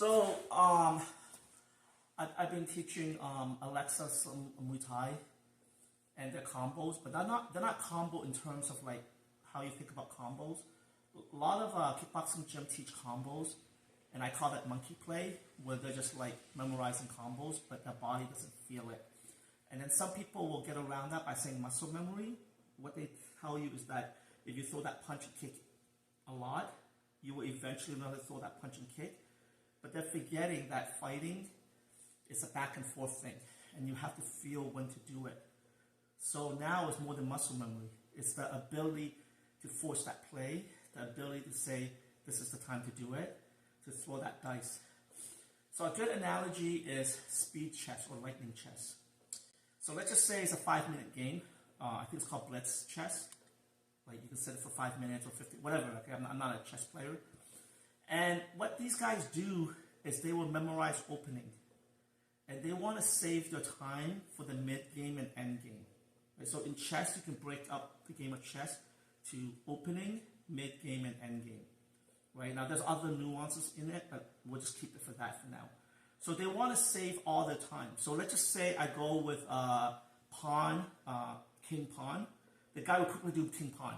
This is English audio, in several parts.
So, I've been teaching Alexa some Muay Thai and their combos, but they're not combo in terms of like how you think about combos. A lot of kickboxing gym teach combos, and I call that monkey play, where they're just like memorizing combos, but their body doesn't feel it. And then some people will get around that by saying muscle memory. What they tell you is that if you throw that punch and kick a lot, you will eventually learn to throw that punch and kick. But they're forgetting that fighting is a back and forth thing, and you have to feel when to do it. So now it's more than muscle memory. It's the ability to force that play, the ability to say, this is the time to do it, to throw that dice. So a good analogy is speed chess or lightning chess. So let's just say it's a 5-minute game. I think it's called blitz chess. Like you can set it for 5 minutes or 50, whatever. Okay, I'm not a chess player. And what these guys do is they will memorize opening. And they want to save their time for the mid-game and end-game. Right? So in chess, you can break up the game of chess to opening, mid-game, and end-game. Right? Now, there's other nuances in it, but we'll just keep it for that for now. So they want to save all their time. So let's just say I go with pawn, king pawn. The guy will quickly do king pawn.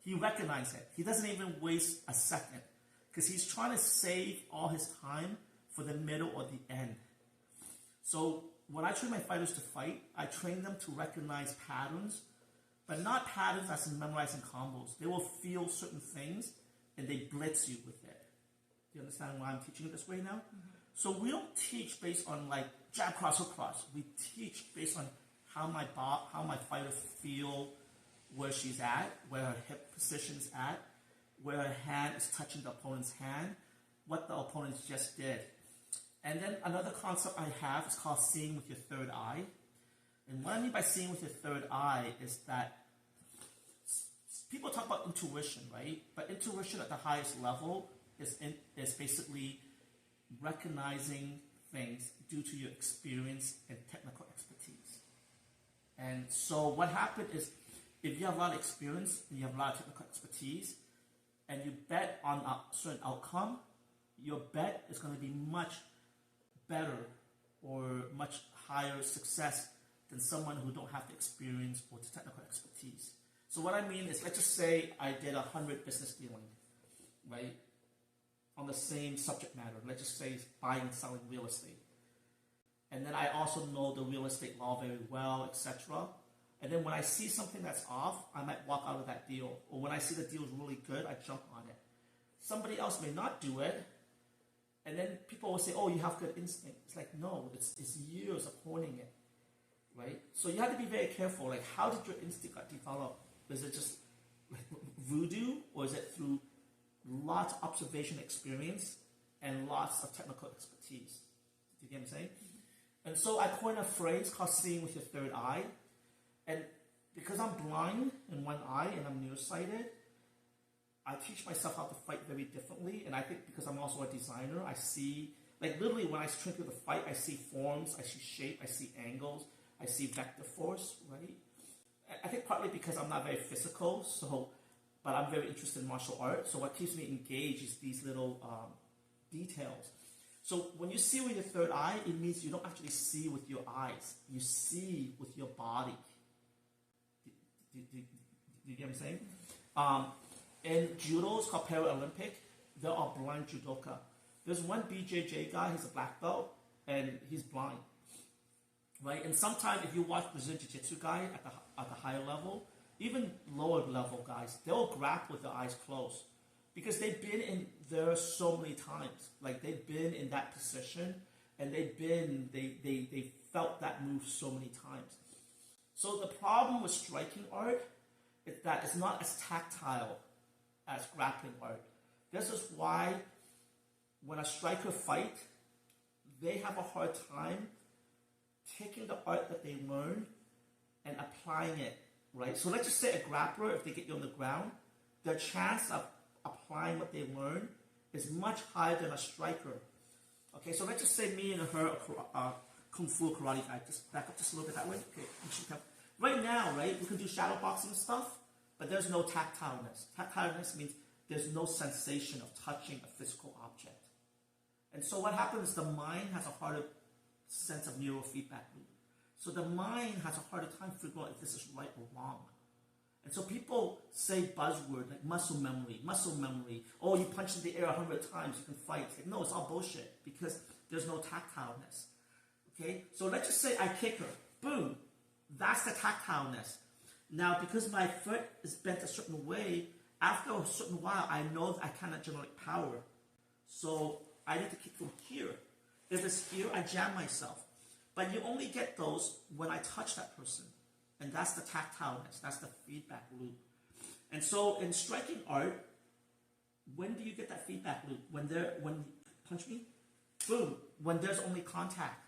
He recognizes it. He doesn't even waste a second because he's trying to save all his time for the middle or the end. So when I train my fighters to fight, I train them to recognize patterns, but not patterns as in memorizing combos. They will feel certain things and they blitz you with it. Do you understand why I'm teaching it this way now? Mm-hmm. So we don't teach based on like jab, cross, hook, cross. We teach based on how my fighters feel where she's at, where her hip position's at, where her hand is touching the opponent's hand, what the opponent just did. And then another concept I have is called seeing with your third eye. And what I mean by seeing with your third eye is that people talk about intuition, right? But intuition at the highest level is basically recognizing things due to your experience and technical expertise. And so what happened is if you have a lot of experience and you have a lot of technical expertise and you bet on a certain outcome, your bet is going to be much better or much higher success than someone who don't have the experience or the technical expertise. So what I mean is, let's just say I did 100 business dealing, right, on the same subject matter. Let's just say it's buying and selling real estate. And then I also know the real estate law very well, etc. And then when I see something that's off, I might walk out of that deal. Or when I see the deal is really good, I jump on it. Somebody else may not do it. And then people will say, oh, you have good instinct. It's like, no, it's years of honing it, right? So you have to be very careful. Like, how did your instinct get developed? Is it just like voodoo, or is it through lots of observation experience and lots of technical expertise? Do you get what I'm saying? Mm-hmm. And so I coined a phrase called seeing with your third eye. And because I'm blind in one eye and I'm nearsighted, I teach myself how to fight very differently. And I think because I'm also a designer, I see, like literally when I train through the fight, I see forms, I see shape, I see angles, I see vector force, right? I think partly because I'm not very physical, but I'm very interested in martial arts. So what keeps me engaged is these little details. So when you see with your third eye, it means you don't actually see with your eyes. You see with your body. Do you get what I'm saying? In judo, it's called Paralympic. There are blind judoka. There's one BJJ guy, he's a black belt, and he's blind. Right? And sometimes if you watch Brazilian Jiu-Jitsu guy at the higher level, even lower level guys, they'll grapple with their eyes closed. Because they've been in there so many times. Like they've been in that position and they felt that move so many times. So the problem with striking art is that it's not as tactile as grappling art. This is why when a striker fight, they have a hard time taking the art that they learn and applying it, right? So let's just say a grappler, if they get you on the ground, their chance of applying what they learn is much higher than a striker. Okay, so let's just say me and her are kung fu karate guy. Just back up just a little bit that way. Okay, right now, right, we can do shadow boxing and stuff, but there's no tactileness. Tactileness means there's no sensation of touching a physical object. And so what happens is the mind has a harder sense of neurofeedback loop. So the mind has a harder time figuring out if this is right or wrong. And so people say buzzword like muscle memory, muscle memory. Oh, you punch in the air 100 times, you can fight. Like, no, it's all bullshit because there's no tactileness. Okay? So let's just say I kick her. Boom. That's the tactileness. Now, because my foot is bent a certain way, after a certain while, I know that I cannot generate power. So I need to kick from here. If it's here, I jam myself. But you only get those when I touch that person. And that's the tactileness. That's the feedback loop. And so in striking art, when do you get that feedback loop? When you punch me? Boom. When there's only contact.